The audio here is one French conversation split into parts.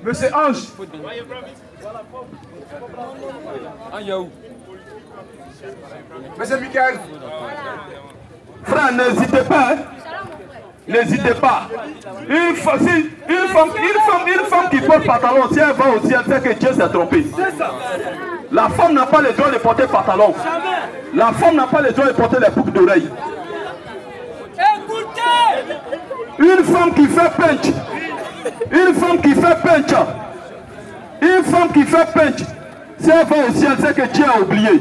Monsieur Ange. Monsieur Michael. Frère, n'hésitez pas. Hein? N'hésitez pas. Une femme qui porte pantalon, si elle va au ciel, c'est que Dieu s'est trompé. La femme n'a pas le droit de porter pantalon. La femme n'a pas le droit de porter les boucles d'oreilles. Une femme qui fait punch. Une femme qui fait punch. Une femme qui fait punch. Si elle va au ciel, c'est que Dieu a oublié.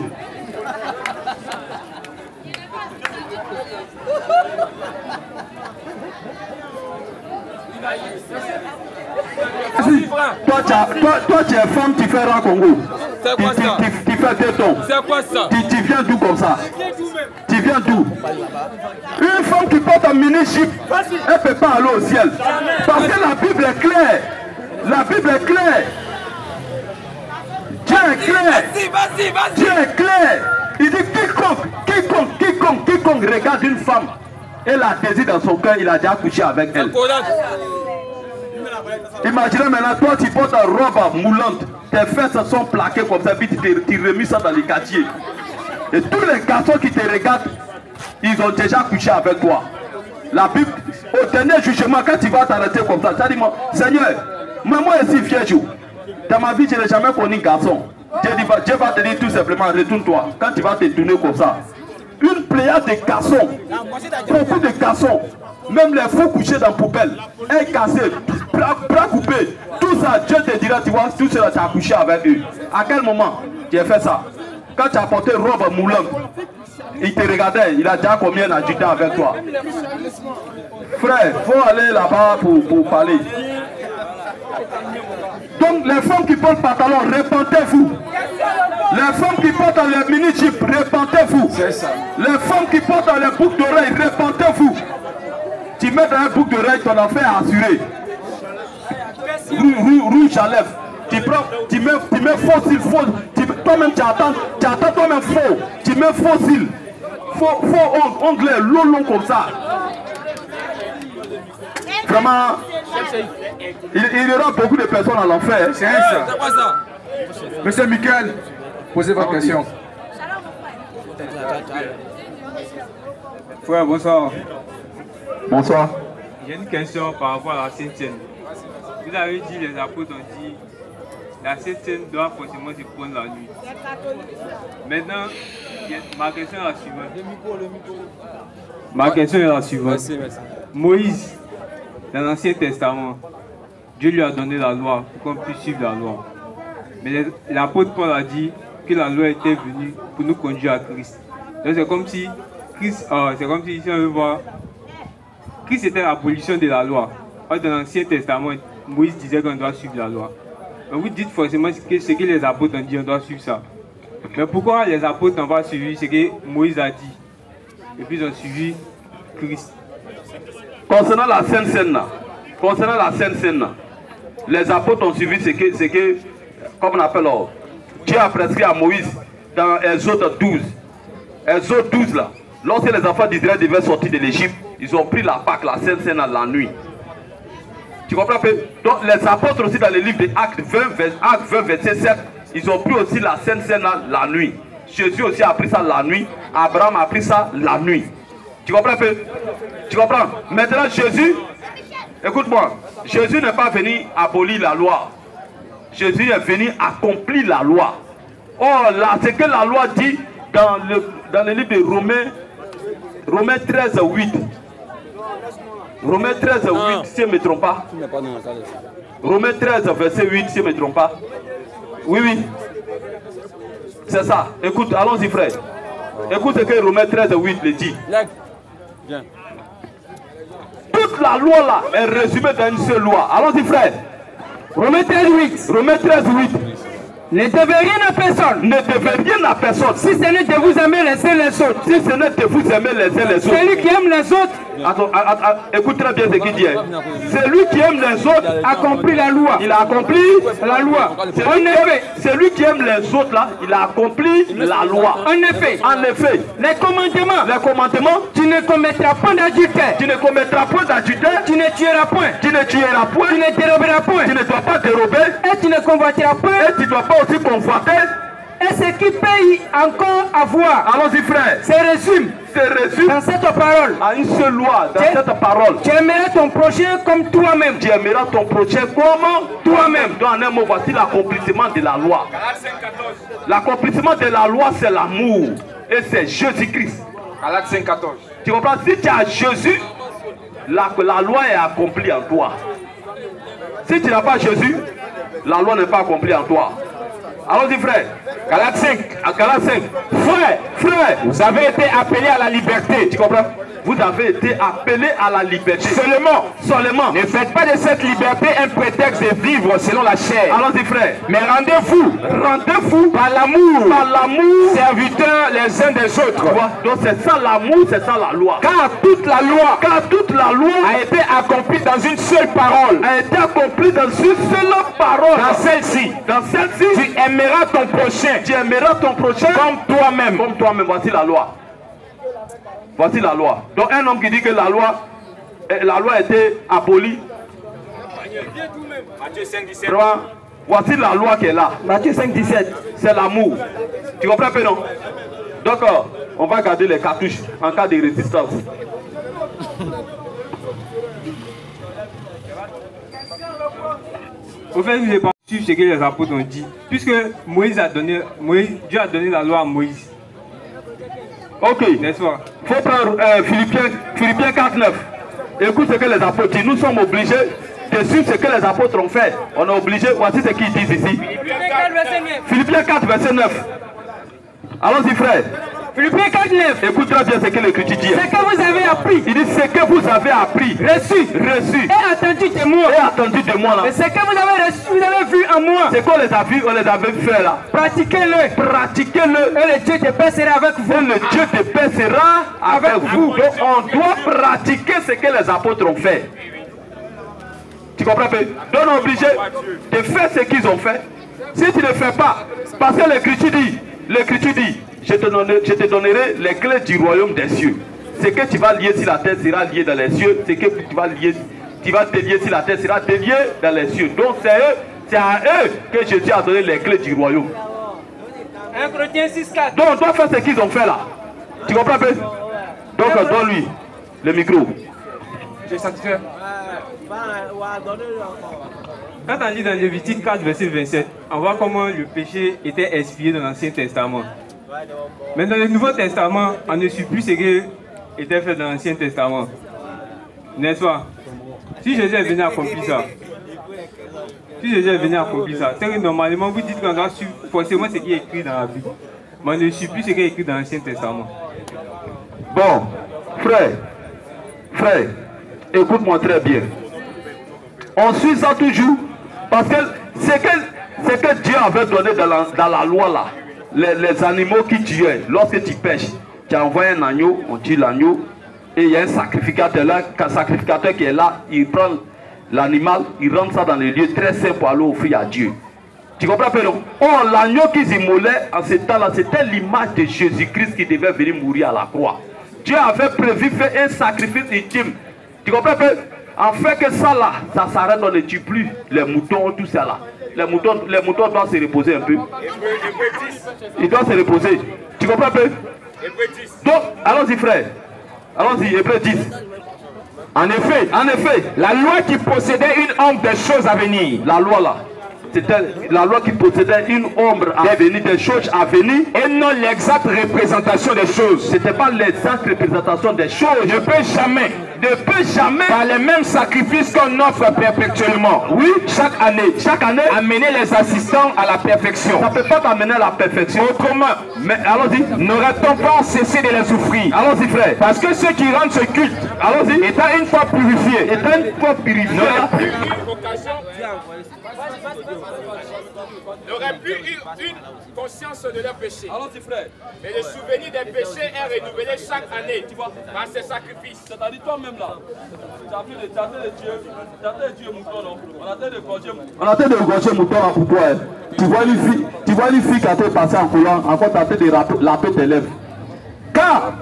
Toi, tu es femme, tu fais rang Congo. C'est quoi ça? Tu fais téton. C'est quoi ça? Tu viens d'où comme ça? Tu viens d'où? Une femme qui porte un mini-jupe, elle ne peut pas aller au ciel. Parce que la Bible est claire. La Bible est claire. Dieu est clair. Dieu est clair. Il dit quiconque regarde une femme et la désire dans son cœur, il a déjà couché avec elle. Imaginez maintenant, toi tu portes une robe moulante, tes fesses sont plaquées comme ça, puis tu remis ça dans les quartiers. Et tous les garçons qui te regardent, ils ont déjà couché avec toi. La Bible, au dernier jugement, quand tu vas t'arrêter comme ça, tu dis, Seigneur, moi ici vierge, dans ma vie je n'ai jamais connu un garçon. Dieu va te dire tout simplement, retourne-toi. Quand tu vas te tourner comme ça, une pléiade de garçons, beaucoup de garçons, même les faux couchés dans la poubelle, un cassé, bras coupés, tout ça, Dieu te dira, tu vois, tout cela, tu as couché avec eux. À quel moment tu as fait ça? Quand tu as porté une robe moulante, il te regardait, il a déjà combien d'adjutants avec toi? Frère, il faut aller là-bas pour parler. Donc les femmes qui portent pantalon, répentez-vous. Les femmes qui portent les mini-jeeps, répentez-vous. Les femmes qui portent les boucles d'oreilles, répentez-vous. Tu mets dans un boucle d'oreille, ton affaire est assurée. Rouge à lèvres. Tu mets faux cils, toi-même tu attends toi-même faux. Tu mets faux cils, faux ongles, long comme ça. Vraiment, il y aura beaucoup de personnes à l'enfer. C'est ça. Monsieur Michael, posez votre question. Frère, bonsoir. Bonsoir. J'ai une question par rapport à la Sainte Seine. Vous avez dit, les apôtres ont dit, la Sainte Seine doit forcément se prendre la nuit. Maintenant, ma question est la suivante. Ma question est la suivante. Moïse, dans l'Ancien Testament, Dieu lui a donné la loi pour qu'on puisse suivre la loi. Mais l'apôtre Paul a dit que la loi était venue pour nous conduire à Christ. Donc c'est comme si Christ, si on veut voir, Christ était l'abolition de la loi. Dans l'Ancien Testament, Moïse disait qu'on doit suivre la loi. Mais vous dites forcément que ce que les apôtres ont dit, on doit suivre ça. Mais pourquoi les apôtres n'ont pas suivi ce que Moïse a dit? Et puis ils ont suivi Christ. Concernant la Sainte Seine, les apôtres ont suivi ce que comme on appelle, Dieu a prescrit à Moïse dans Exode 12. Exode 12 là, lorsque les enfants d'Israël devaient sortir de l'Égypte, ils ont pris la Pâque, la Sainte Seine la nuit. Tu comprends? Donc les apôtres aussi dans le livre de Actes 20, verset 7, ils ont pris aussi la Sainte Seine la nuit. Jésus aussi a pris ça la nuit, Abraham a pris ça la nuit. Tu comprends? Tu comprends? Maintenant Jésus, écoute-moi, Jésus n'est pas venu abolir la loi. Jésus est venu accomplir la loi. Or là, ce que la loi dit dans le livre de Romains 13, 8. Romains 13, 8, si je ne me trompe pas. Romains 13, verset 8, si je ne me trompe pas. Oui, oui. C'est ça. Écoute, allons-y frère. Écoute ce que Romains 13, 8 le dit. Toute la loi là est résumée dans une seule loi. Allons-y frère. Romains 13, 8. Romains 13, 8. Ne devez rien à personne. Ne devez rien à personne. Si ce n'est de vous aimer les uns les autres. Si ce n'est de vous aimer les uns les autres. Celui qui aime les autres. Attends, écoute très bien ce qu'il dit. Celui qui aime les autres accomplit la loi. Il a accompli la loi. En effet, celui qui aime les autres là, il a accompli la loi. En effet, les commandements, tu ne commettras point d'adultère. Tu ne commettras point d'adultère. Tu ne tueras point. Tu ne tueras point. Tu ne déroberas point. Tu ne dois pas dérober. Et tu ne convoiteras point. Et tu ne dois pas aussi convoiter. Et ce qui paye encore à voir. Allons-y frère. C'est résume. Dans cette parole. À une seule loi. Dans cette parole. Tu aimeras ton prochain comme toi-même. Tu aimeras ton prochain comme toi-même. Dans un mot, voici l'accomplissement de la loi. L'accomplissement de la loi, c'est l'amour. Et c'est Jésus-Christ. Galates 5:14. Tu comprends? Si tu as Jésus, la loi est accomplie en toi. Si tu n'as pas Jésus, la loi n'est pas accomplie en toi. Allons-y frère. Galates 5. À Galates 5. Frère, vous avez été appelés à la liberté. Tu comprends? Vous avez été appelés à la liberté. Seulement. Ne faites pas de cette liberté un prétexte de vivre selon la chair. Allons-y frère. Mais rendez-vous par l'amour, serviteurs les uns des autres. Donc c'est ça l'amour, c'est ça la loi. Car toute la loi a été accomplie dans une seule parole. A été accomplie dans une seule parole. Dans celle-ci, tu aimeras ton prochain. Tu aimeras ton prochain comme toi-même. Voici la loi. Voici la loi. Donc un homme qui dit que la loi a été abolie. Matthieu 5:17. Voici la loi qui est là. Matthieu 5:17. C'est l'amour. Tu comprends pas non? Donc on va garder les cartouches en cas de résistance. Au fait, je n'ai pas suivi ce que les apôtres ont dit. Puisque Dieu a donné la loi à Moïse. Ok. N'est-ce pas? Il faut prendre Philippiens 4:9. Écoute ce que les apôtres disent. Nous sommes obligés de suivre ce que les apôtres ont fait. On est obligé. Voici ce qu'ils disent ici. Philippiens 4, verset 9. Allons-y frère. Philippiens 4:9. Écoute très bien ce que l'Écriture dit. Ce que vous avez appris. Il dit ce que vous avez appris. Reçu. Et attendu de moi. Là. Et ce que vous avez reçu, vous avez vu en moi. C'est qu'on les a vus, on les avait fait là. Pratiquez-le. Et le Dieu de paix sera avec vous. Et le Dieu de paix sera avec vous. Donc on doit pratiquer ce que les apôtres ont fait. Tu comprends pas? Donc on est obligé de faire ce qu'ils ont fait. Si tu ne fais pas, parce que l'Écriture dit, je te donnerai les clés du royaume des cieux. Ce que tu vas lier sur la terre sera lié dans les cieux. Ce que tu vas délier sur la terre sera délié dans les cieux. Donc c'est à eux que Jésus a donné les clés du royaume. 1 Corinthiens 6:4. Donc on doit faire ce qu'ils ont fait là. Tu comprends pas? Donc donne-lui le micro. J'ai satisfait. Quand on lit dans Lévitique 4, verset 27, on voit comment le péché était expié dans l'Ancien Testament. Mais dans le Nouveau Testament, on ne suit plus ce qui était fait dans l'Ancien Testament. N'est-ce pas? Si Jésus est venu accomplir ça, c'est que normalement vous dites qu'on doit suivre forcément ce qui est écrit dans la Bible. Mais on ne suit plus ce qui est écrit dans l'Ancien Testament. Bon, frère, écoute-moi très bien. On suit ça toujours parce que c'est que Dieu avait donné dans la loi là. Les animaux qui tuaient, lorsque tu pêches, tu as envoyé un agneau, on tue l'agneau, et il y a un sacrificateur là, qui est là, il prend l'animal, il rentre ça dans les lieux très saints pour aller offrir à Dieu. Tu comprends pas non? Oh, l'agneau qu'ils immolaient en ce temps-là, c'était l'image de Jésus-Christ qui devait venir mourir à la croix. Dieu avait prévu faire un sacrifice ultime. Tu comprends pas? En fait que ça là, ça s'arrête, on ne tue plus les moutons, tout ça là. Les moutons doivent se reposer un peu. Ils doivent se reposer. Tu comprends un peu? Donc, allons-y frère. Allons-y, Hébreux 10. En effet, la loi qui possédait une ombre des choses à venir. La loi là. C'était la loi qui possédait une ombre à venir, des choses à venir. Et non l'exacte représentation des choses. C'était pas l'exacte représentation des choses. Ne peut jamais, par les mêmes sacrifices qu'on offre perpétuellement. Oui, chaque année, amener les assistants à la perfection. Ça ne peut pas t'amener à la perfection. Autrement, mais allons-y, n'aurait-on pas cessé de les souffrir? Allons-y frère. Parce que ceux qui rendent ce culte, allons-y, étant une fois purifiés, n'auraient plus une conscience de leurs péchés. Allons-y, frère. Mais le souvenir des péchés est renouvelé chaque année par ces sacrifices. C'est-à-dire toi-même là, tu as pris le tâté de Dieu mouton, non? On a train de gorger mouton. On a train de gorger mouton là pour toi. Tu vois une fille qui a été passée en coulant, encore tu as train de laper tes lèvres. Car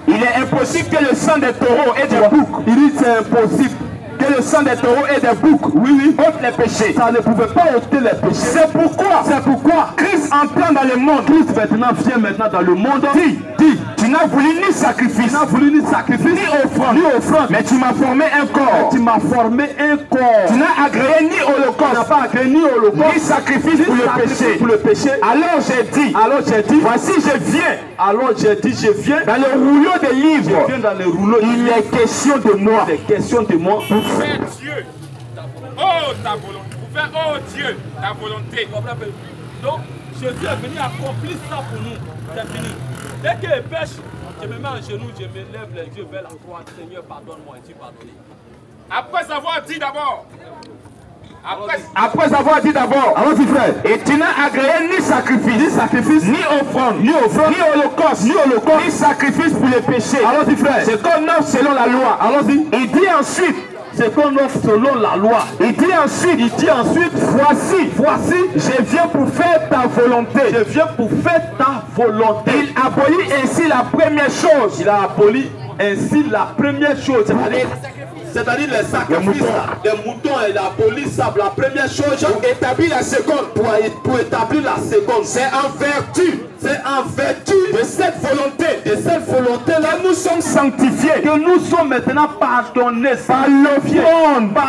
il est impossible que le sang des taureaux et des boucs. Il dit c'est impossible que le sang des taureaux et des boucs, oui, ôte les péchés. Ça ne pouvait pas ôter les péchés. C'est pourquoi Christ entrant dans le monde. Christ vient maintenant dans le monde. Dis, tu n'as voulu ni sacrifice, ni offrande, mais tu m'as formé un corps. Tu n'as agréé ni holocauste, ni sacrifice pour le péché. Alors j'ai dit, voici je viens. Dans le rouleau des livres, il est question de moi. Pour faire Dieu, ta volonté. Pour faire, Dieu, ta volonté. Donc, Jésus est venu accomplir ça pour nous. C'est fini. Dès qu'il pêche, je me mets en genoux, je me lève les yeux vers la croix. Seigneur, pardonne-moi, et tu pardonnes. Après avoir dit d'abord. Allons-y, frère. Et tu n'as agréé ni sacrifice, ni offrande, ni holocauste, ni sacrifice pour les péchés. Allons-y, frère. C'est qu'on offre selon la loi. Allons-y. Il dit ensuite, c'est qu'on offre selon la loi. Il dit ensuite, voici, je viens pour faire ta volonté. Il abolit ainsi la première chose. Il a aboli ainsi la première chose. C'est-à-dire les sacrifices, les moutons, il a aboli ça. La première chose, pour établir la seconde. Pour établir la seconde. C'est en vertu de cette volonté là nous sommes sanctifiés, que nous sommes maintenant pardonnés par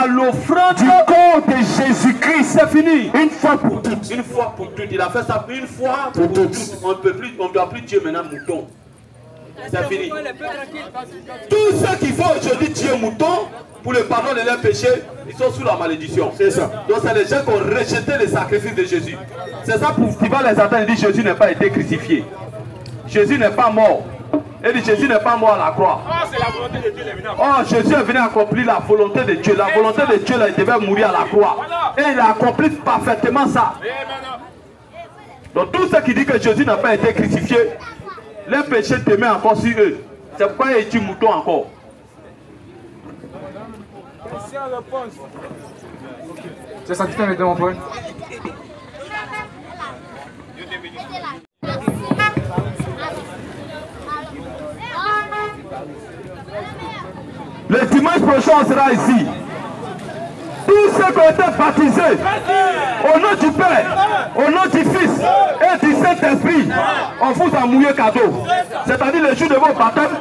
l'offrande du corps de Jésus-Christ. C'est fini, une fois pour toutes. Il a fait ça une fois pour toutes. On ne doit plus Dieu maintenant mouton. C'est fini. Tous ceux qui font aujourd'hui Dieu mouton pour le pardon de leurs péchés, ils sont sous la malédiction. C'est ça. Donc c'est les gens qui ont rejeté le sacrifice de Jésus. C'est ça pour qui va les attendre. Il dit Jésus n'a pas été crucifié. Jésus n'est pas mort. Il dit Jésus n'est pas mort à la croix. C'est la volonté de Dieu. Jésus est venu accomplir la volonté de Dieu. La volonté de Dieu, là, il devait mourir à la croix. Et il a accompli parfaitement ça. Donc tous ceux qui disent que Jésus n'a pas été crucifié, les péchés te mettent encore sur eux. C'est pourquoi il tue mouton encore. C'est ça qui t'invite mon frère. Le dimanche prochain, on sera ici. Tous ceux qui ont été baptisés au nom du Père, au nom du Fils et du Saint-Esprit, on vous a mouillé cadeau. C'est-à-dire le jour de vos baptêmes,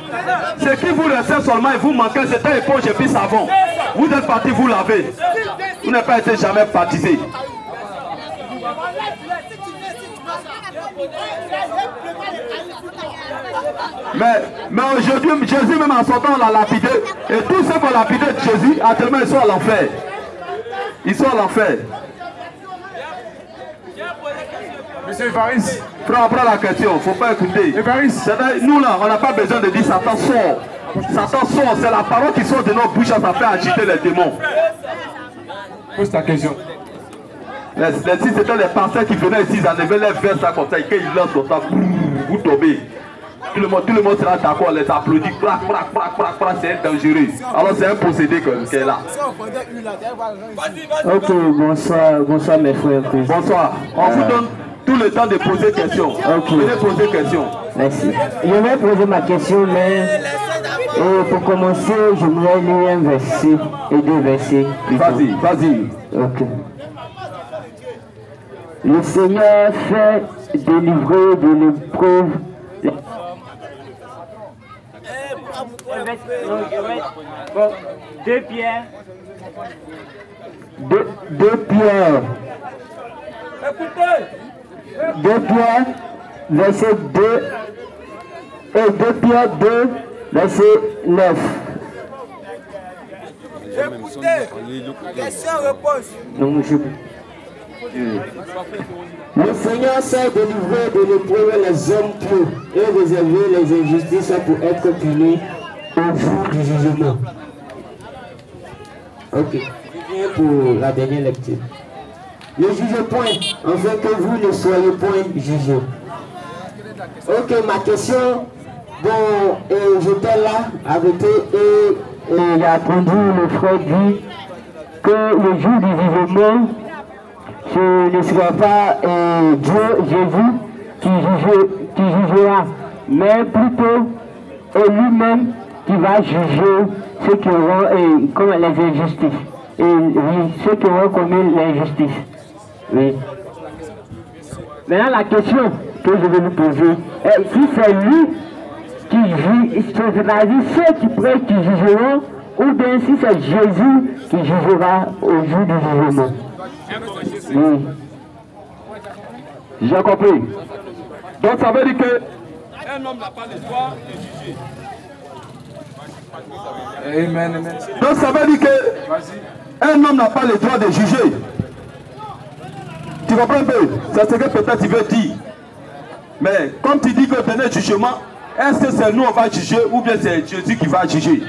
ce qui vous restait seulement et vous manquez, c'était éponge et puis savon. Vous êtes partis vous laver. Vous n'avez pas été jamais baptisé. Mais aujourd'hui, Jésus même en sortant l'a lapidé. Et tous ceux qui ont lapidé de Jésus, actuellement ils sont à l'enfer. Ils sont à l'enfer. Monsieur Evaris. Prends la question, il ne faut pas écouter. Evaris. Nous là, on n'a pas besoin de dire Satan sort. Satan sort, c'est la parole qui sort de notre bouche, ça fait agiter les démons. Pose ta question. Si c'était les pasteurs qui venaient ici, ils enlevaient les vers ça comme ça, et qu'ils lancent comme ça, vous tombez. Tout le monde sera d'accord, les applaudit, c'est dangereux. Alors c'est un procédé qui est là. Ok, bonsoir mes frères. Bonsoir. On vous donne tout le temps de poser questions. Okay. Venez poser questions. Merci. Je vais poser ma question, mais pour commencer, je voudrais lire un verset et deux versets. Vas-y. Ok. Le Seigneur fait délivrer de l'épreuve. Bon, 2 Pierre. 2 Pierre. 2 Pierre, verset 2. Et 2 Pierre 2, verset 9. Écoutez, question-réponse. Donc, le Seigneur sait délivrer de l'épreuve les hommes pieux et réserver les injustices pour être punis au jour du jugement. Ok. Je viens pour la dernière lecture. Ne jugez point, afin que vous ne soyez point jugés. Ok, ma question, bon, j'étais là avec eux et il a entendu le frère dire que le jour du jugement, ce ne sera pas Dieu, Jésus, qui jugera, mais plutôt lui-même qui va juger ceux qui auront comme les injustices. Et oui, ceux qui auront commis l'injustice. Oui. Maintenant, la question que je vais vous poser, si c'est lui qui juge, c'est-à-dire ceux qui prêtent qui jugeront, ou bien si c'est Jésus qui jugera au jour du jugement. Oui. J'ai compris. Donc ça veut dire que un homme n'a pas le droit de juger. Amen, amen. donc ça veut dire que un homme n'a pas le droit de juger. Tu comprends un peu? C'est ce que peut-être tu veux dire. Mais comme tu dis que le jugement, est-ce que c'est nous on va juger ou bien c'est Jésus qui va juger?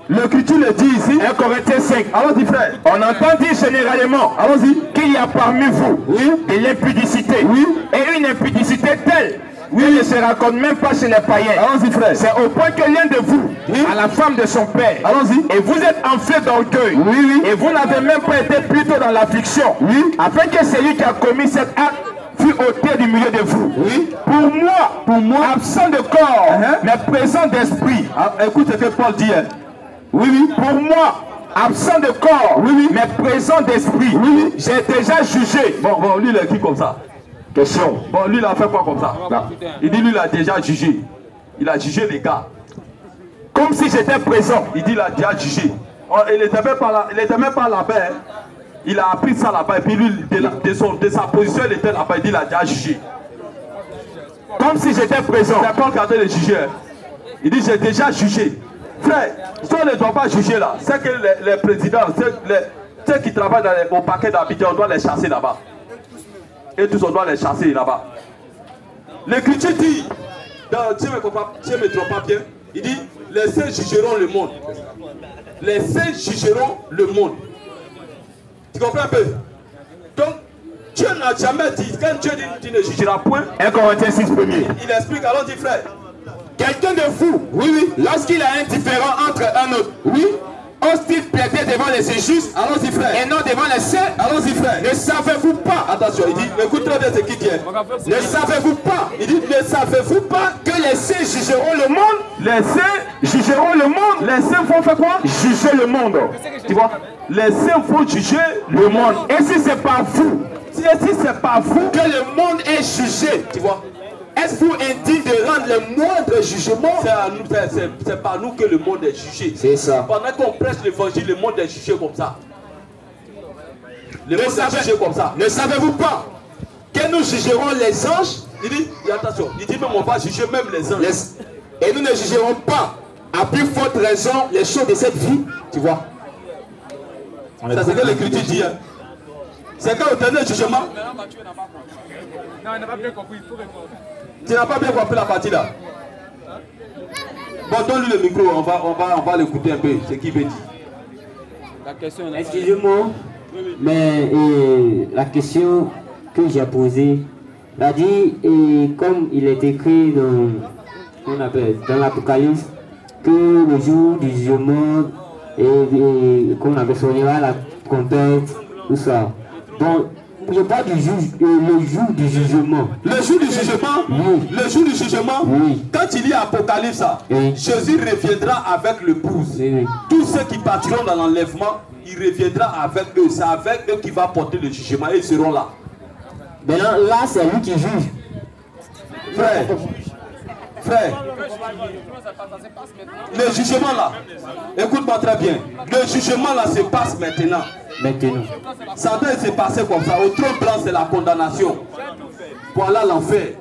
L'Écriture le dit ici. 1 Corinthiens 5. Allons-y frère. On entend dire généralement, allons-y, qu'il y a parmi vous, oui, de l'impudicité, oui, et une impudicité telle, oui, ne se raconte même pas chez les païens. Allons-y frère. C'est au point que l'un de vous, oui, a la femme de son père, allons-y, et vous êtes enflé d'orgueil, oui, oui, et vous n'avez même pas été plutôt dans l'affliction, oui, afin que celui qui a commis cet acte fût ôté du milieu de vous. oui. Pour moi, absent de corps, mais présent d'esprit. Écoute ce que Paul dit. Hein. Oui, oui. Pour moi, absent de corps, oui, oui, mais présent d'esprit. Oui, oui. J'ai déjà jugé. Bon, lui il a écrit comme ça. Question. Bon, lui il a fait quoi comme ça? Il dit lui il a déjà jugé. Il a jugé les gars. Comme si j'étais présent. Il dit il a déjà jugé. Il n'était même pas là-bas. Hein. Il a appris ça là-bas et puis lui de sa position il était là-bas. Il dit il a déjà jugé. Comme si j'étais présent. C'est pas regardé le juger. Hein. Il dit j'ai déjà jugé. Frère, si on ne doit pas juger là, c'est que les présidents, ceux qui travaillent au paquet d'habitants, on doit les chasser là-bas. Et tous on doit les chasser là-bas. L'Écriture dit, si je ne me trompe pas bien, il dit, les saints jugeront le monde. Les saints jugeront le monde. Tu comprends un peu? Donc, Dieu n'a jamais dit, quand Dieu dit, tu ne jugeras point. 1 Corinthiens 6 premier. Il explique, allons dit frère. Quelqu'un de vous, oui, oui, lorsqu'il a un différend entre un autre, oui, ose-t-il plaider devant les injustes, allons-y frère, et non devant les saints? Allons-y frère. Ne savez-vous pas? Attention, il dit, écoute très bien ce qu'il dit. Ne savez-vous pas? Il dit, ne savez-vous pas que les saints jugeront le monde? Les saints jugeront le monde. Les saints vont faire quoi? Juger le monde. Tu vois? Les saints vont juger le monde. Et si c'est pas vous, si c'est pas vous que le monde est jugé, tu vois? Êtes-vous indigne de rendre le moindre jugement? C'est par nous que le monde est jugé. C'est ça. Pendant qu'on prêche l'évangile, le monde est jugé comme ça. Le monde est jugé comme ça. Ne savez-vous pas que nous jugerons les anges? Il dit, attention, il dit même on va juger même les anges. Et nous ne jugerons pas, à plus forte raison, les choses de cette vie. Tu vois? C'est ce que l'Écriture dit. Hein. C'est quand au dernier jugement. Non, il n'a pas bien compris, il faut répondre. Tu n'as pas bien compris la partie là. Bon, donne-lui le micro, on va l'écouter un peu, ce qu'il veut dire. La question. Excusez-moi, mais la question que j'ai posée, il a dit, comme il est écrit dans l'Apocalypse, que le jour du jugement, qu'on avait sonné la trompette, tout ça. Donc, je parle du le jour du jugement. Le jour du jugement? Oui. Le jour du jugement? Oui. Quand il lit Apocalypse, oui, Jésus reviendra avec l'épouse. Oui. Tous ceux qui partiront dans l'enlèvement, il reviendra avec eux. C'est avec eux qu'il va porter le jugement et ils seront là. Maintenant, là, c'est lui qui juge. Frère, le jugement là, écoute-moi très bien. Le jugement là se passe maintenant. Ça doit se passer comme ça. Au trône blanc, c'est la condamnation. Voilà l'enfer.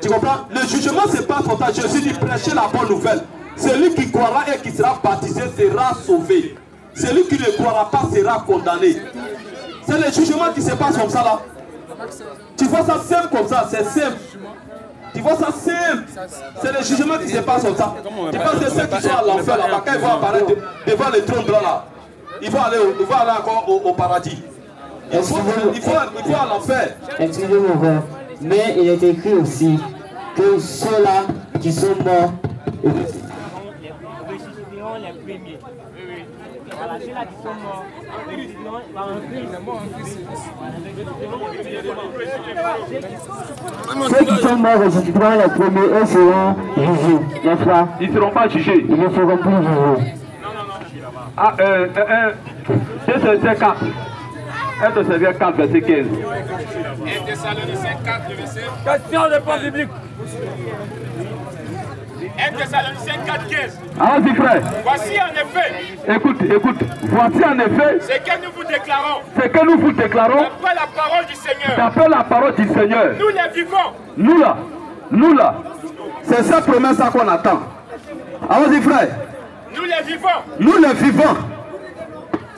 Tu comprends? Le jugement se passe comme ça. Jésus dit prêcher la bonne nouvelle. Celui qui croira et qui sera baptisé sera sauvé. Celui qui ne croira pas sera condamné. C'est le jugement qui se passe comme ça là. Tu vois ça simple comme ça, c'est simple. Tu vois ça simple. C'est le jugement qui se passe comme ça. Tu penses que ceux qui sont à l'enfer là-bas, quand ils vont apparaître devant le trône blanc là, ils vont aller encore au paradis. Il faut à l'enfer. Excusez-moi, frère. Mais il est écrit aussi que ceux-là qui sont morts ressusciteront les premiers. Voilà, ceux-là qui sont morts ressusciteront en Christ. Ceux qui sont morts ressusciteront les premiers et seront jugés, n'est-ce pas? Ils ne seront pas jugés. Ils ne seront plus jugés. Ah, 2 Thessaloniciens 4. 1 Thessaloniciens 4, verset 15. 1 Thessaloniciens 4, verset. Question de pas public. 1 Thessaloniciens 4, 15. Allons-y, frère. Voici en effet. Écoute. Voici en effet. Ce que nous vous déclarons. Ce que nous vous déclarons. D'après la parole du Seigneur. D'après la parole du Seigneur. Nous les vivons. Nous là. C'est sa promesse qu'on attend. Allons-y, frère. Nous les vivons. Nous les vivons.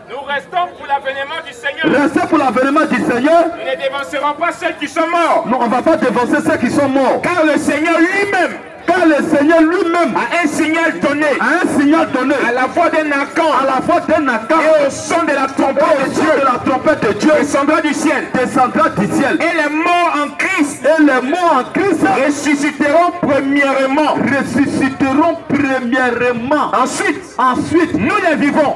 Nous restons pour l'avènement du Seigneur. Restez pour l'avènement du Seigneur. Nous ne dévancerons pas ceux qui sont morts. Non, on ne va pas dévancer ceux qui sont morts. Car le Seigneur lui-même a un signal donné. À la voix d'un Akan. Et au son de la trompette de Dieu. Descendra du ciel. Et les morts en Christ. Ressusciteront premièrement. Ensuite, nous les vivons.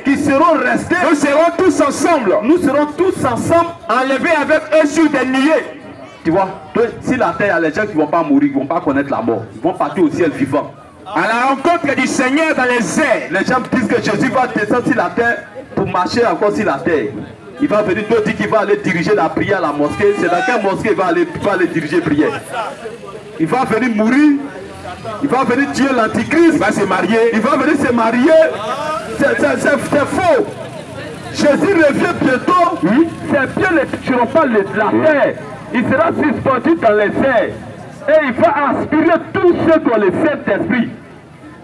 Qui seront restés. Nous serons tous ensemble. Enlevés avec eux sur des nuées. Tu vois, si la terre, il y a les gens qui ne vont pas mourir, qui ne vont pas connaître la mort. Ils vont partir au ciel vivant. À la rencontre du Seigneur dans les airs. Les gens disent que Jésus va descendre sur la terre pour marcher encore sur la terre. Il va venir, d'autres disent qu'il va aller diriger la prière à la mosquée. C'est dans quelle mosquée il va aller diriger prière. Il va venir mourir. Il va venir tuer l'antichrist. Il va se marier. Il va venir se marier. C'est faux. Jésus revient bientôt. Ses pieds ne toucheront pas la terre. Il sera suspendu dans les airs. Et il va aspirer tous ceux qui ont le Saint-Esprit.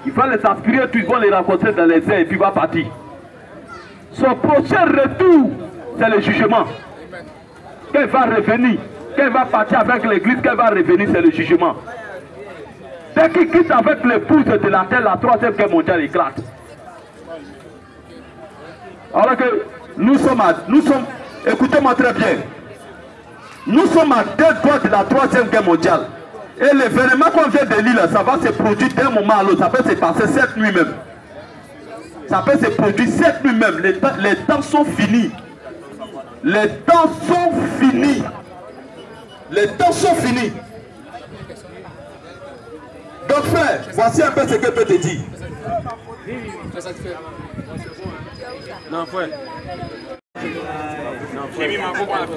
Il va les aspirer, tous ils vont les rencontrer dans les airs et puis il va partir. Son prochain retour, c'est le jugement. Quand il va revenir, quand il va partir avec l'église, quand il va revenir, c'est le jugement. Dès qu'il quitte avec l'épouse de la terre, la troisième guerre mondiale éclate. Alors que nous sommes, écoutez-moi très bien. Nous sommes à 2 doigts de la troisième guerre mondiale. Et l'événement qu'on vient de lire, ça va se produire d'un moment à l'autre. Ça peut se passer cette nuit même. Ça peut se produire cette nuit même. Les temps sont finis. Les temps sont finis. Les temps sont finis. Donc frère, voici un peu ce que je peux te dire. Non, frère.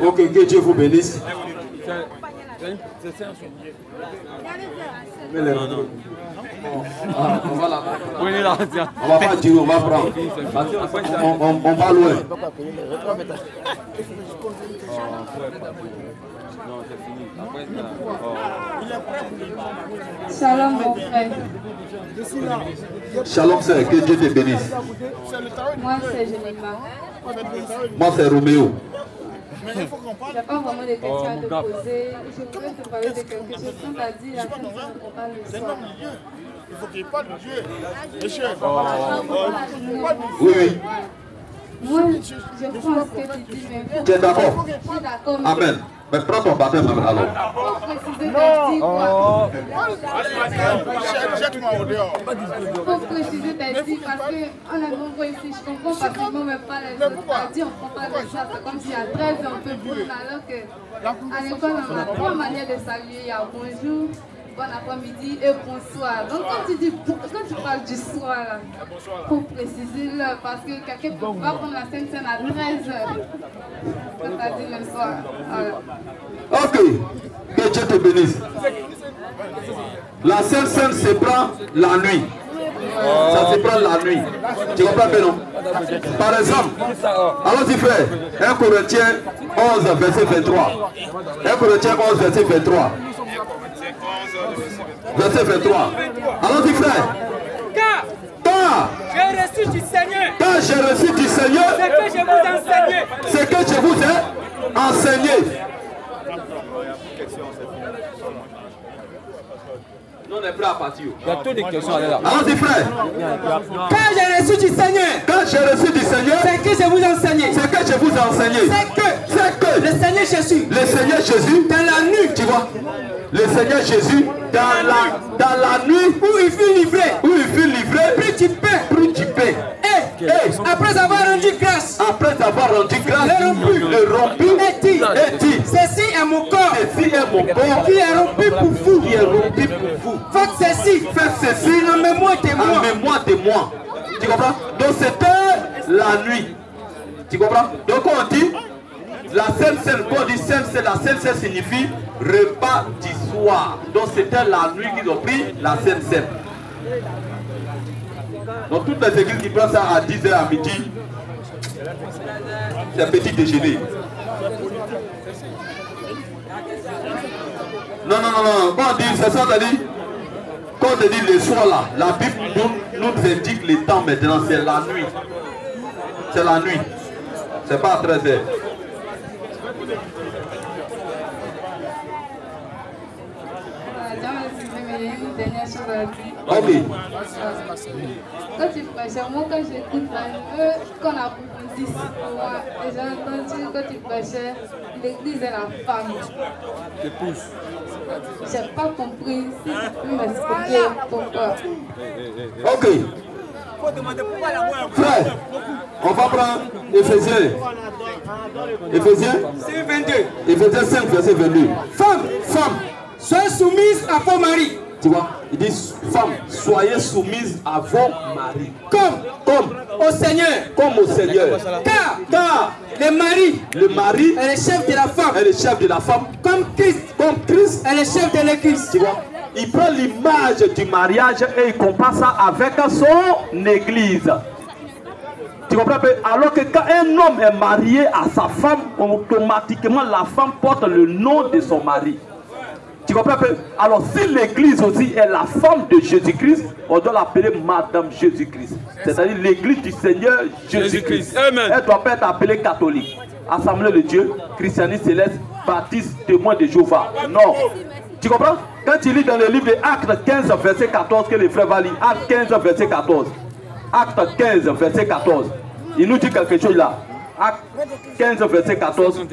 Ok, que Dieu vous bénisse. Non. On va là. On va pas dire, on va prendre. On va loin. Shalom mon frère. Shalom sœur, que Dieu te bénisse. Moi c'est Jenima. Moi c'est Roméo. Je n'ai pas vraiment de questions à te poser. Je voudrais te parler de quelque chose. Quand tu as dit la Sainte Seine, on parle le soir. Il faut qu'il parle de Dieu. Monsieur. Oui. Moi, je pense que tu dis, mais... Tu es d'accord? Je suis d'accord. Amen. Mais prends ton baptême alors. Pour préciser, t'as dit quoi? Jette-moi au dehors. Pour préciser, t'as dit parce qu'on a nombreux ici, je comprends facilement, mais pas les autres. T'as dit, on ne prend pas le ça, c'est comme si à 13 on peut brûler, alors qu'à l'école, on a 3 manières de saluer. Il y a bonjour, bon après-midi et bonsoir. Donc quand tu parles du soir, là, pour préciser l'heure, parce que quelqu'un va prendre la Sainte Seine à 13h. C'est-à-dire le soir. Voilà. Ok, que Dieu te bénisse. La Sainte Seine se prend la nuit. Ça se prend la nuit. Tu comprends bien, non? Par exemple, allons-y frère, 1 Corinthiens 11, verset 23. 1 Corinthiens 11, verset 23. Verset 23. Allons-y frère. Car j'ai reçu du Seigneur. Quand j'ai reçu du Seigneur, ce que je vous enseignais. Ce que je vous ai enseigné. Non, on est prêt à partir. Il y a toutes des questions à là. Allons-y, frère. Quand j'ai reçu du Seigneur, c'est que je vous enseigne. C'est que je vous ai enseigné. C'est que le Seigneur Jésus, dans la nuit, tu vois, le Seigneur Jésus, dans la nuit où il fut livré, prit du pain. Et après avoir rendu grâce, le rompu, et dit, ceci est mon corps, qui est rompu pour vous. Faites ceci en mémoire de moi. Tu comprends? Donc c'était la nuit. Tu comprends? Donc on dit la Sainte Seine. Quand on dit Sainte Seine, la Sainte Seine signifie repas du soir. Donc c'était la nuit qu'ils ont pris la Sainte Seine. Donc toutes les églises qui prennent ça à 10h à midi, c'est un petit déjeuner. Non. Quand on dit, c'est ça, on dit. Quand on dit le soir là, la Bible nous indique le temps maintenant, c'est la nuit. C'est la nuit. C'est pas à 13h. Une dernière chose à dire. Ok. Quand tu prêchais, moi quand j'écoute, je veux qu'on approfondisse. J'ai entendu quand tu prêchais, l'église est la femme. J'ai pas compris. Si tu peux m'expliquer pourquoi. Ok. Frère, on va prendre Éphésiens. Éphésiens 5, verset 22. Femme, soyez soumise à vos maris. Tu vois, il dit femme, soyez soumise à vos maris. Comme au Seigneur. Car le mari est le chef de la femme. Comme Christ est le chef de l'église. Tu vois, il prend l'image du mariage et il compare ça avec son église. Tu comprends? Alors que quand un homme est marié à sa femme, automatiquement la femme porte le nom de son mari. Tu comprends? Alors si l'église aussi est la femme de Jésus-Christ, on doit l'appeler Madame Jésus-Christ. C'est-à-dire l'église du Seigneur Jésus-Christ. Elle ne doit pas être appelée catholique, Assemblée de Dieu, Christianisme Céleste, Baptiste, Témoin de Jéhovah. Non. Tu comprends? Quand tu lis dans le livre de Actes 15, verset 14, que les frères vont lire, Actes 15, verset 14. Actes 15, verset 14. Il nous dit quelque chose là. Actes 15, verset 14.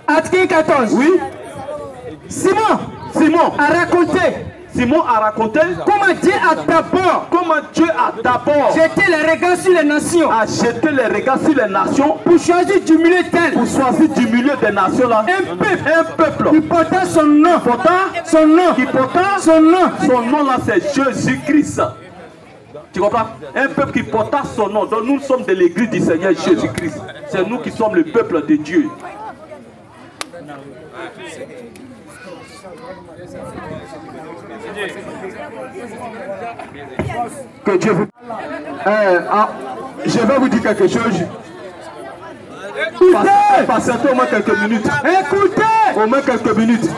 Actes 14. Oui. Simon a raconté comment Dieu a d'abord jeté les regards sur les nations, pour choisir du milieu des nations là un peuple qui portait son nom, son nom là c'est Jésus-Christ. Tu comprends? Un peuple qui porta son nom. Donc nous sommes de l'église du Seigneur Jésus-Christ. C'est nous qui sommes le peuple de Dieu. Que Dieu vous... je vais vous dire quelque chose. Patientez au moins quelques minutes. Écoutez. Au moins quelques minutes.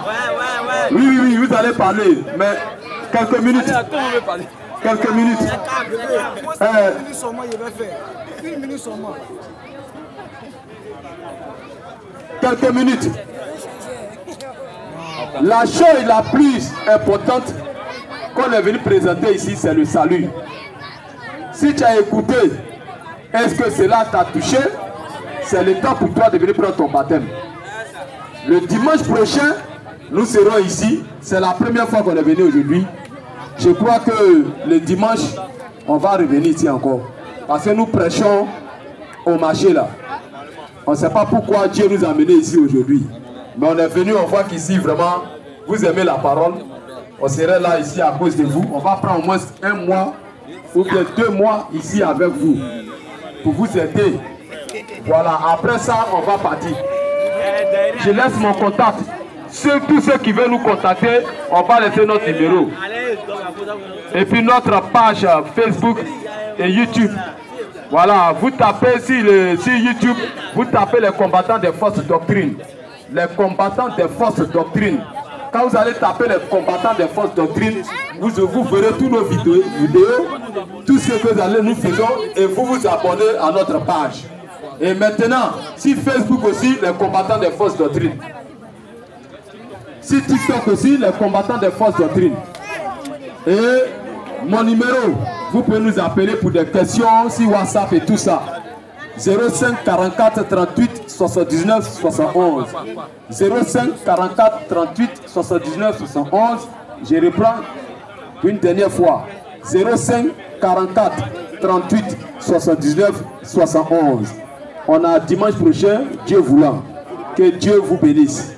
Oui, vous allez parler. Mais quelques minutes. Quelques minutes. Quelques minutes. La chose la plus importante qu'on est venu présenter ici, c'est le salut. Si tu as écouté, est-ce que cela t'a touché? C'est le temps pour toi de venir prendre ton baptême. Le dimanche prochain, nous serons ici. C'est la première fois qu'on est venu aujourd'hui. Je crois que le dimanche, on va revenir ici encore. Parce que nous prêchons au marché là. On ne sait pas pourquoi Dieu nous a amenés ici aujourd'hui. Mais on est venu, on voit qu'ici vraiment, vous aimez la parole. On serait là ici à cause de vous. On va prendre au moins 1 mois ou bien 2 mois ici avec vous. Pour vous aider. Voilà, après ça, on va partir. Je laisse mon contact. Tous ceux qui veulent nous contacter, on va laisser notre numéro. Et puis notre page Facebook et YouTube. Voilà, vous tapez sur YouTube, vous tapez les combattants des fausses doctrines. Les combattants des fausses doctrines. Quand vous allez taper les combattants des fausses doctrines, vous verrez tous nos vidéos, tout ce que nous faisons, et vous vous abonnez à notre page. Et maintenant, si Facebook aussi, les combattants des fausses doctrines. Si TikTok aussi, les combattants des fausses doctrines. Et mon numéro, vous pouvez nous appeler pour des questions sur WhatsApp et tout ça. 05 44 38 79 71. 05 44 38 79 71. Je reprends une dernière fois. 05 44 38 79 71. On a dimanche prochain, Dieu voulant. Que Dieu vous bénisse.